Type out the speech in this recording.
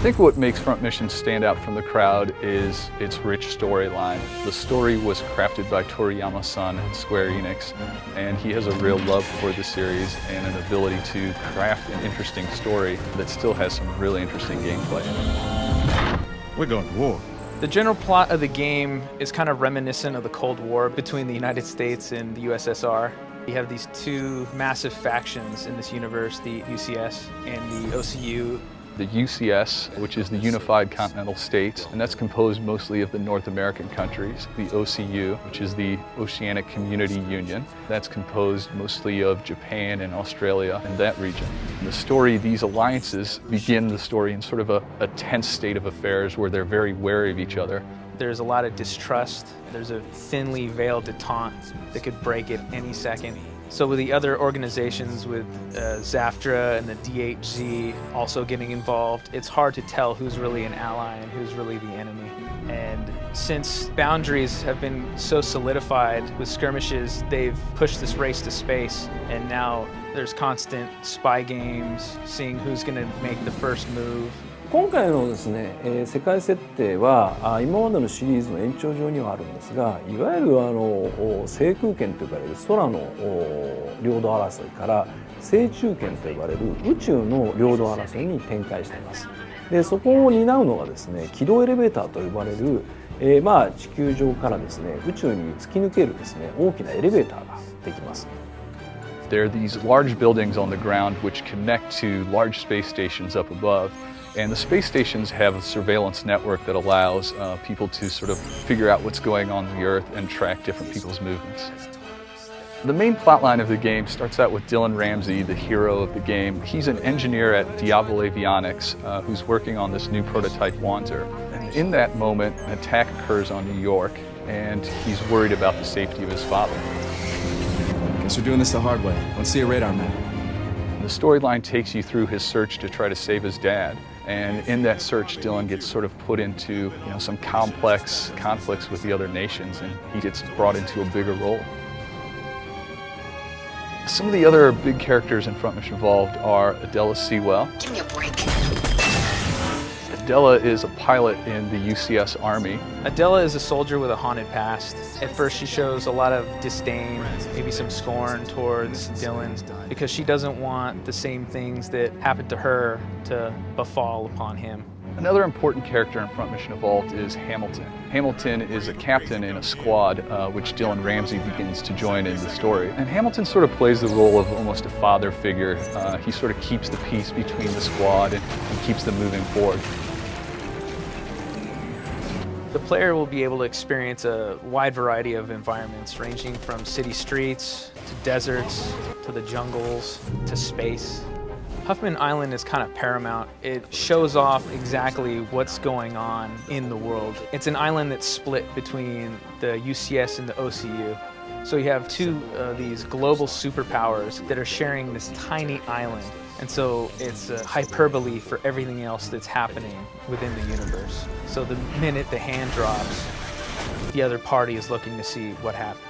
I think what makes Front Mission stand out from the crowd is its rich storyline. The story was crafted by Toriyama-san at Square Enix, and he has a real love for the series and an ability to craft an interesting story that still has some really interesting gameplay. We're going to war. The general plot of the game is kind of reminiscent of the Cold War between the United States and the USSR. You have these two massive factions in this universe, the UCS and the OCU. The UCS, which is the Unified Continental States, and that's composed mostly of the North American countries. The OCU, which is the Oceanic Community Union, that's composed mostly of Japan and Australia and that region. In the story, these alliances begin the story in sort of a tense state of affairs where they're very wary of each other. There's a lot of distrust. There's a thinly veiled detente that could break at any second. So with the other organizations, with ZAFTRA and the DHZ also getting involved, it's hard to tell who's really an ally and who's really the enemy. And since boundaries have been so solidified with skirmishes, they've pushed this race to space, and now there's constant spy games, seeing who's going to make the first move. 今回のですね、世界設定は今までのシリーズの延長上にはあるんですが、いわゆる制空権と呼ばれる空の領土争いから制中権と呼ばれる宇宙の領土争いに展開しています。で、そこを担うのがですね、軌道エレベーターと呼ばれる、地球上からですね、宇宙に突き抜けるですね、大きなエレベーターができます。There are these large buildings on the ground which connect to large space stations up above. And the space stations have a surveillance network that allows people to sort of figure out what's going on the Earth and track different people's movements. The main plotline of the game starts out with Dylan Ramsey, the hero of the game. He's an engineer at Diablo Avionics who's working on this new prototype Wanzer. And in that moment, an attack occurs on New York, and he's worried about the safety of his father. Guess we're doing this the hard way. Let's see a radar map. The storyline takes you through his search to try to save his dad. And in that search, Dylan gets sort of put into some complex conflicts with the other nations, and he gets brought into a bigger role. Some of the other big characters in Front Mission involved are Adela Sewell. Give me a break. Adela is a pilot in the UCS Army. Adela is a soldier with a haunted past. At first she shows a lot of disdain, maybe some scorn towards Dylan, because she doesn't want the same things that happened to her to befall upon him. Another important character in Front Mission Evolved is Hamilton. Hamilton is a captain in a squad which Dylan Ramsey begins to join in the story. And Hamilton sort of plays the role of almost a father figure. He sort of keeps the peace between the squad and keeps them moving forward. The player will be able to experience a wide variety of environments, ranging from city streets, to deserts, to the jungles, to space. Huffman Island is kind of paramount. It shows off exactly what's going on in the world. It's an island that's split between the UCS and the OCU. So you have two of these global superpowers that are sharing this tiny island. And so it's a hyperbole for everything else that's happening within the universe. So the minute the hand drops, the other party is looking to see what happened.